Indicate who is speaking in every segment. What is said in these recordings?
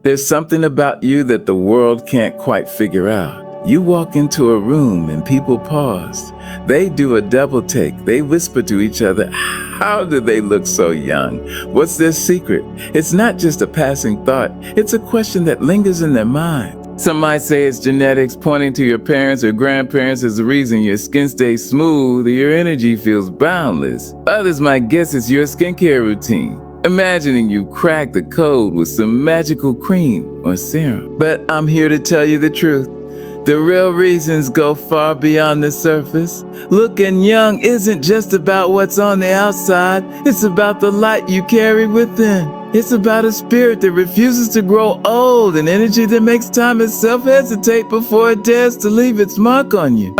Speaker 1: There's something about you that the world can't quite figure out. You walk into a room and people pause. They do a double take. They whisper to each other, how do they look so young? What's their secret? It's not just a passing thought. It's a question that lingers in their mind. Some might say it's genetics. Pointing to your parents or grandparents is the reason your skin stays smooth or your energy feels boundless. Others might guess it's your skincare routine, imagining you crack the code with some magical cream or serum. But I'm here to tell you the truth. The real reasons go far beyond the surface. Looking young isn't just about what's on the outside. It's about the light you carry within. It's about a spirit that refuses to grow old, an energy that makes time itself hesitate before it dares to leave its mark on you.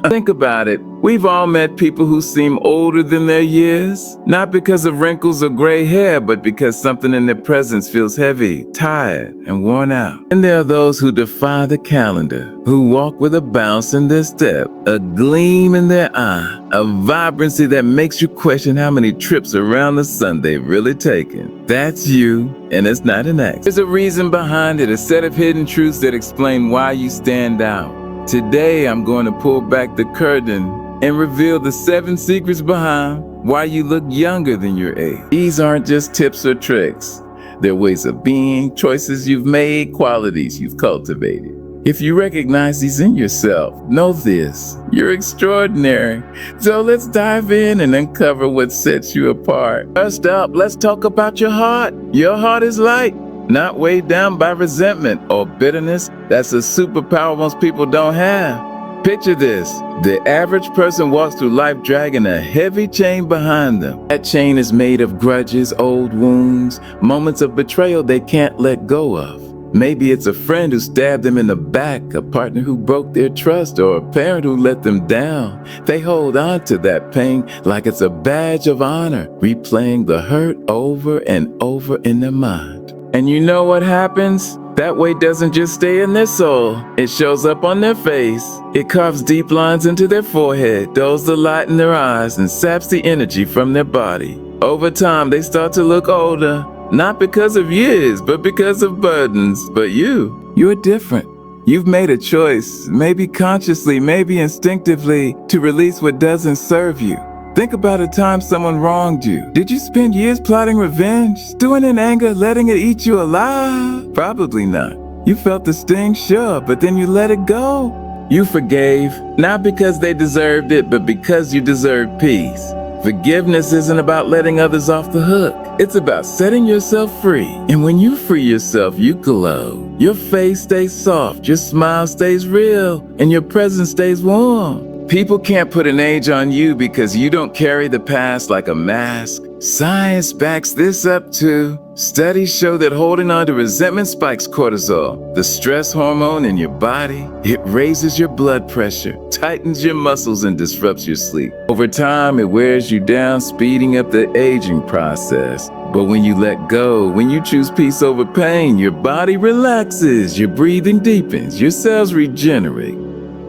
Speaker 1: Think about it. We've all met people who seem older than their years, not because of wrinkles or gray hair, but because something in their presence feels heavy, tired, and worn out. And there are those who defy the calendar, who walk with a bounce in their step, a gleam in their eye, a vibrancy that makes you question how many trips around the sun they've really taken. That's you, and it's not an accident. There's a reason behind it, a set of hidden truths that explain why you stand out. Today, I'm going to pull back the curtain and reveal the 7 secrets behind why you look younger than your age. These aren't just tips or tricks. They're ways of being, choices you've made, qualities you've cultivated. If you recognize these in yourself, know this: you're extraordinary. So let's dive in and uncover what sets you apart. First up, let's talk about your heart. Your heart is light, not weighed down by resentment or bitterness. That's a superpower most people don't have. Picture this: the average person walks through life dragging a heavy chain behind them. That chain is made of grudges, old wounds, moments of betrayal they can't let go of. Maybe it's a friend who stabbed them in the back, a partner who broke their trust, or a parent who let them down. They hold on to that pain like it's a badge of honor, replaying the hurt over and over in their mind. And you know what happens? That weight doesn't just stay in their soul. It shows up on their face. It carves deep lines into their forehead, dulls the light in their eyes, and saps the energy from their body. Over time, they start to look older, not because of years, but because of burdens. But you're different. You've made a choice, maybe consciously, maybe instinctively, to release what doesn't serve you. Think about a time someone wronged you. Did you spend years plotting revenge, stewing in anger, letting it eat you alive? Probably not. You felt the sting, sure, but then you let it go. You forgave, not because they deserved it, but because you deserved peace. Forgiveness isn't about letting others off the hook. It's about setting yourself free. And when you free yourself, you glow. Your face stays soft, your smile stays real, and your presence stays warm. People can't put an age on you because you don't carry the past like a mask. Science backs this up too. Studies show that holding on to resentment spikes cortisol, the stress hormone in your body. It raises your blood pressure, tightens your muscles, and disrupts your sleep. Over time, it wears you down, speeding up the aging process. But when you let go, when you choose peace over pain, your body relaxes, your breathing deepens, your cells regenerate.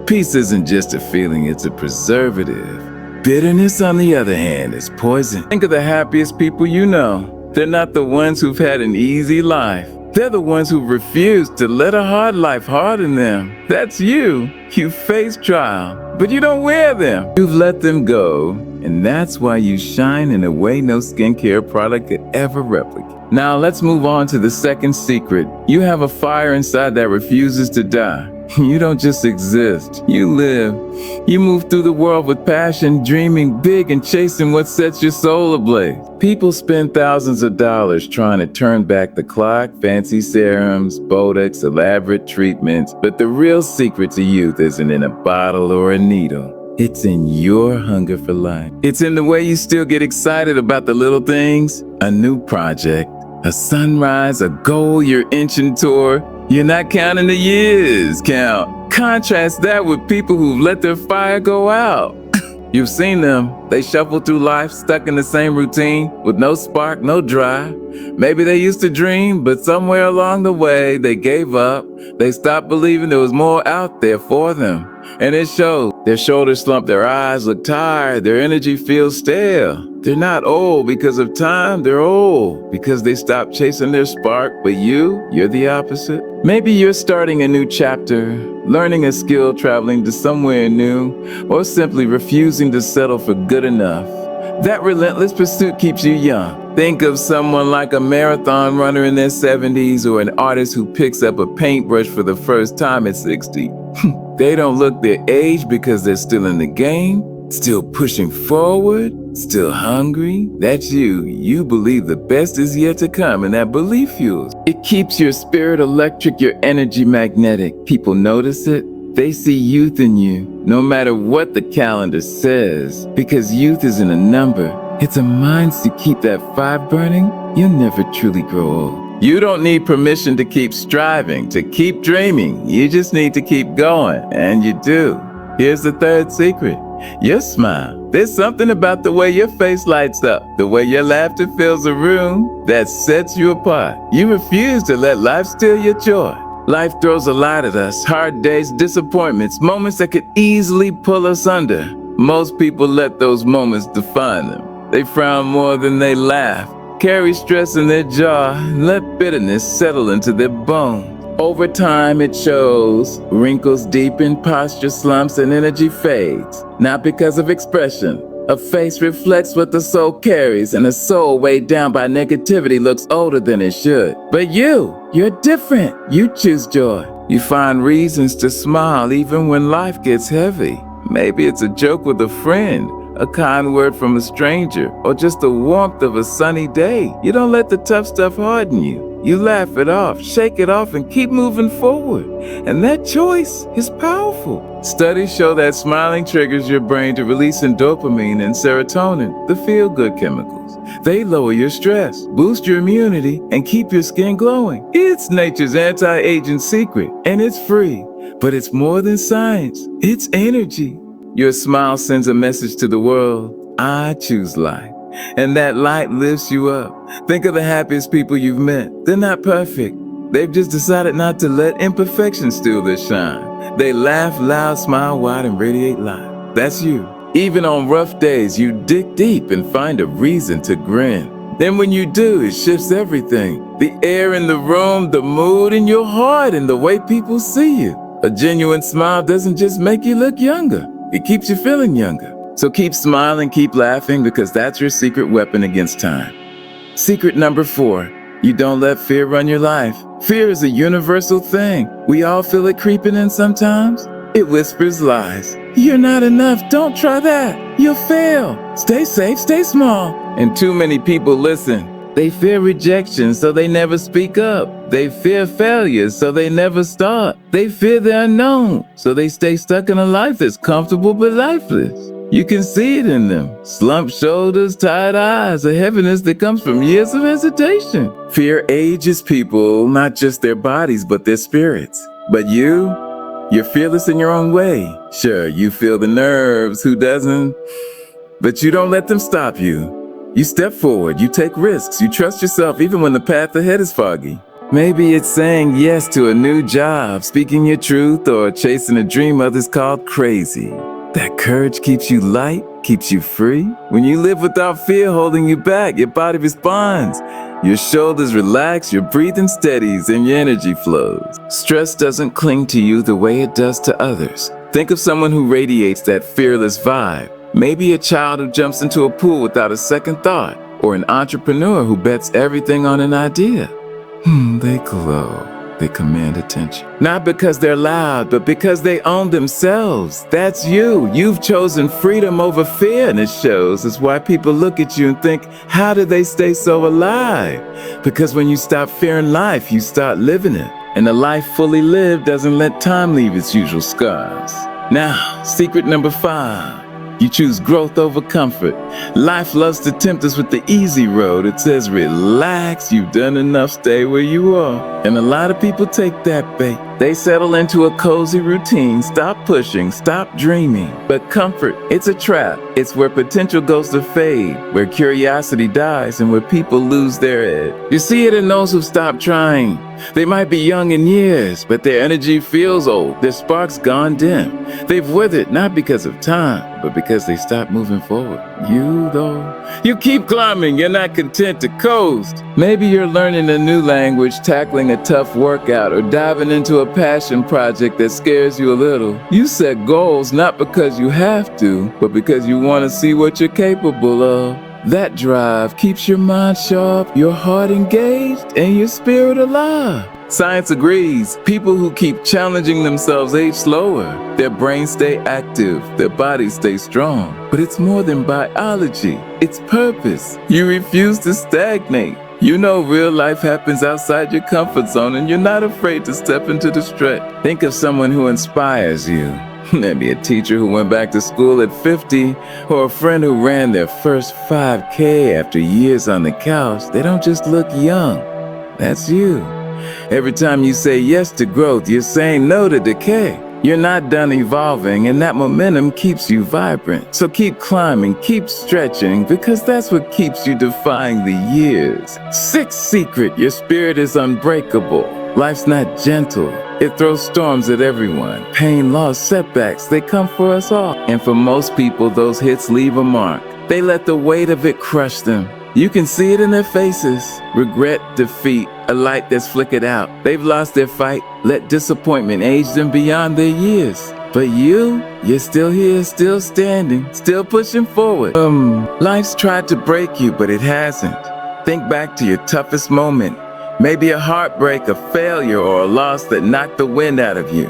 Speaker 1: Peace isn't just a feeling, it's a preservative. Bitterness, on the other hand, is poison. Think of the happiest people you know. They're not the ones who've had an easy life. They're the ones who refuse to let a hard life harden them. That's you. You face trial, but you don't wear them. You've let them go, and that's why you shine in a way no skincare product could ever replicate. Now let's move on to the second secret. You have a fire inside that refuses to die. You don't just exist, you live. You move through the world with passion, dreaming big and chasing what sets your soul ablaze. People spend thousands of dollars trying to turn back the clock, fancy serums, Botox, elaborate treatments, but the real secret to youth isn't in a bottle or a needle. It's in your hunger for life. It's in the way you still get excited about the little things, a new project, a sunrise, a goal you're inching toward. You're not counting the years, count. Contrast that with people who've let their fire go out. You've seen them. They shuffle through life stuck in the same routine with no spark, no drive. Maybe they used to dream, but somewhere along the way they gave up. They stopped believing there was more out there for them. And it showed. Their shoulders slump, their eyes look tired, their energy feels stale. They're not old because of time, they're old because they stopped chasing their spark. But you're the opposite. Maybe you're starting a new chapter, learning a skill, traveling to somewhere new, or simply refusing to settle for good enough. That relentless pursuit keeps you young. Think of someone like a marathon runner in their 70s or an artist who picks up a paintbrush for the first time at 60. They don't look their age because they're still in the game, still pushing forward, still hungry. That's you. You believe the best is yet to come, and that belief fuels. It keeps your spirit electric, your energy magnetic. People notice it. They see youth in you, no matter what the calendar says, because youth isn't a number. It's a mind to keep that fire burning. You'll never truly grow old. You don't need permission to keep striving, to keep dreaming. You just need to keep going, and you do. Here's the third secret. Your smile. There's something about the way your face lights up, the way your laughter fills a room, that sets you apart. You refuse to let life steal your joy. Life throws a lot at us, hard days, disappointments, moments that could easily pull us under. Most people let those moments define them. They frown more than they laugh, carry stress in their jaw, and let bitterness settle into their bones. Over time, it shows. Wrinkles deepen, posture slumps, and energy fades. Not because of expression. A face reflects what the soul carries, and a soul weighed down by negativity looks older than it should. But you're different. You choose joy. You find reasons to smile even when life gets heavy. Maybe it's a joke with a friend, a kind word from a stranger, or just the warmth of a sunny day. You don't let the tough stuff harden you. You laugh it off, shake it off, and keep moving forward. And that choice is powerful. Studies show that smiling triggers your brain to release dopamine and serotonin, the feel-good chemicals. They lower your stress, boost your immunity, and keep your skin glowing. It's nature's anti-aging secret, and it's free. But it's more than science. It's energy. Your smile sends a message to the world. I choose life. And that light lifts you up. Think of the happiest people you've met. They're not perfect. They've just decided not to let imperfections steal their shine. They laugh loud, smile wide, and radiate light. That's you. Even on rough days, you dig deep and find a reason to grin. Then when you do, it shifts everything. The air in the room, the mood in your heart, and the way people see you. A genuine smile doesn't just make you look younger. It keeps you feeling younger. So keep smiling, keep laughing, because that's your secret weapon against time. Secret number 4, you don't let fear run your life. Fear is a universal thing. We all feel it creeping in sometimes. It whispers lies. You're not enough, don't try that. You'll fail. Stay safe, stay small. And too many people listen. They fear rejection, so they never speak up. They fear failure, so they never start. They fear the unknown, so they stay stuck in a life that's comfortable but lifeless. You can see it in them. Slumped shoulders, tired eyes, a heaviness that comes from years of hesitation. Fear ages people, not just their bodies, but their spirits. But you're fearless in your own way. Sure, you feel the nerves, who doesn't? But you don't let them stop you. You step forward, you take risks, you trust yourself even when the path ahead is foggy. Maybe it's saying yes to a new job, speaking your truth, or chasing a dream others called crazy. That courage keeps you light, keeps you free. When you live without fear holding you back, your body responds. Your shoulders relax, your breathing steadies, and your energy flows. Stress doesn't cling to you the way it does to others. Think of someone who radiates that fearless vibe. Maybe a child who jumps into a pool without a second thought, or an entrepreneur who bets everything on an idea. They glow. They command attention. Not because they're loud, but because they own themselves. That's you. You've chosen freedom over fear, and it shows. It's why people look at you and think, how do they stay so alive? Because when you stop fearing life, you start living it. And a life fully lived doesn't let time leave its usual scars. Now, secret number 5. You choose growth over comfort. Life loves to tempt us with the easy road. It says, relax, you've done enough, stay where you are. And a lot of people take that bait. They settle into a cozy routine, stop pushing, stop dreaming. But comfort, it's a trap. It's where potential goes to fade, where curiosity dies, and where people lose their edge. You see it in those who stop trying. They might be young in years, but their energy feels old, their spark's gone dim. They've withered not because of time, but because they stopped moving forward. You, though, you keep climbing, you're not content to coast. Maybe you're learning a new language, tackling a tough workout, or diving into a passion project that scares you a little. You set goals not because you have to, but because you want to see what you're capable of. That drive keeps your mind sharp, your heart engaged, and your spirit alive. Science agrees. People who keep challenging themselves age slower. Their brains stay active, their bodies stay strong. But it's more than biology, it's purpose. You refuse to stagnate. You know real life happens outside your comfort zone, and you're not afraid to step into the stretch. Think of someone who inspires you. Maybe a teacher who went back to school at 50, or a friend who ran their first 5K after years on the couch. They don't just look young. That's you. Every time you say yes to growth, you're saying no to decay. You're not done evolving, and that momentum keeps you vibrant. So keep climbing, keep stretching, because that's what keeps you defying the years. Sixth secret, your spirit is unbreakable. Life's not gentle. It throws storms at everyone. Pain, loss, setbacks, they come for us all. And for most people, those hits leave a mark. They let the weight of it crush them. You can see it in their faces. Regret, defeat, a light that's flickered out. They've lost their fight, let disappointment age them beyond their years. But you're still here, still standing, still pushing forward. Life's tried to break you, but it hasn't. Think back to your toughest moment. Maybe a heartbreak, a failure, or a loss that knocked the wind out of you.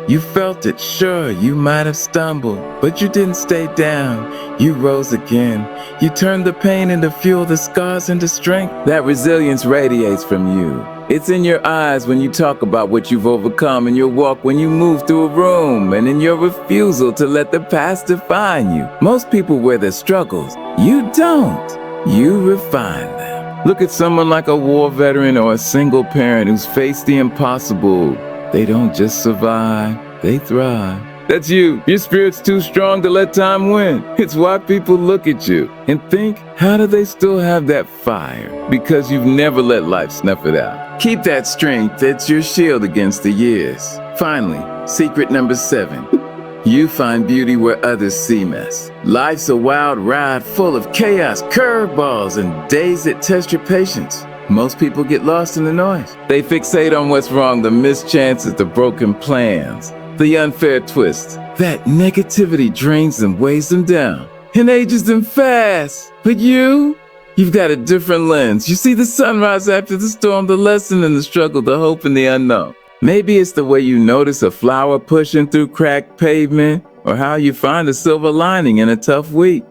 Speaker 1: You felt it, sure, you might have stumbled, but you didn't stay down. You rose again. You turned the pain into fuel, the scars into strength. That resilience radiates from you. It's in your eyes when you talk about what you've overcome, in your walk when you move through a room, and in your refusal to let the past define you. Most people wear their struggles. You don't. You refine them. Look at someone like a war veteran or a single parent who's faced the impossible. They don't just survive, they thrive. That's you. Your spirit's too strong to let time win. It's why people look at you and think, how do they still have that fire? Because you've never let life snuff it out. Keep that strength. It's your shield against the years. Finally, secret number 7. You find beauty where others see mess. Life's a wild ride full of chaos, curveballs, and days that test your patience. Most people get lost in the noise. They fixate on what's wrong, the missed chances, the broken plans, the unfair twists. That negativity drains them, weighs them down, and ages them fast. But you've got a different lens. You see the sunrise after the storm, the lesson in the struggle, the hope in the unknown. Maybe it's the way you notice a flower pushing through cracked pavement, or how you find a silver lining in a tough week.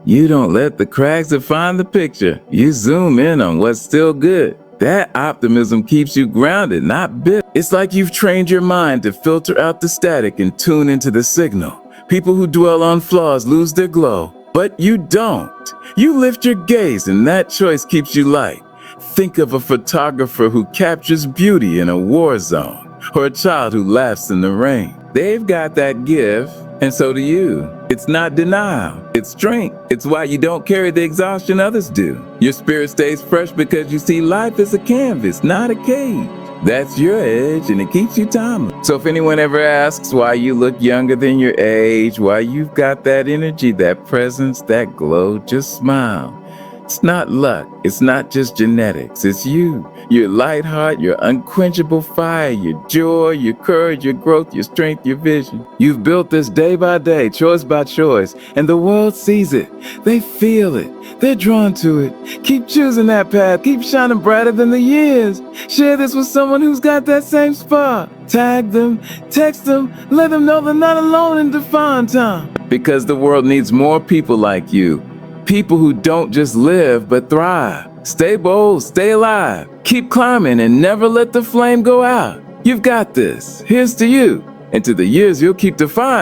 Speaker 1: You don't let the cracks define the picture. You zoom in on what's still good. That optimism keeps you grounded, not bitter. It's like you've trained your mind to filter out the static and tune into the signal. People who dwell on flaws lose their glow, but you don't. You lift your gaze, and that choice keeps you light. Think of a photographer who captures beauty in a war zone, or a child who laughs in the rain. They've got that gift, and so do you. It's not denial, it's strength. It's why you don't carry the exhaustion others do. Your spirit stays fresh because you see life as a canvas, not a cage. That's your edge, and it keeps you timeless. So if anyone ever asks why you look younger than your age, why you've got that energy, that presence, that glow, just smile. It's not luck. It's not just genetics. It's you. Your light heart, your unquenchable fire, your joy, your courage, your growth, your strength, your vision. You've built this day by day, choice by choice, and the world sees it. They feel it. They're drawn to it. Keep choosing that path. Keep shining brighter than the years. Share this with someone who's got that same spark. Tag them, text them, let them know they're not alone in defying time. Because the world needs more people like you. People who don't just live, but thrive. Stay bold, stay alive. Keep climbing and never let the flame go out. You've got this. Here's to you and to the years you'll keep defying.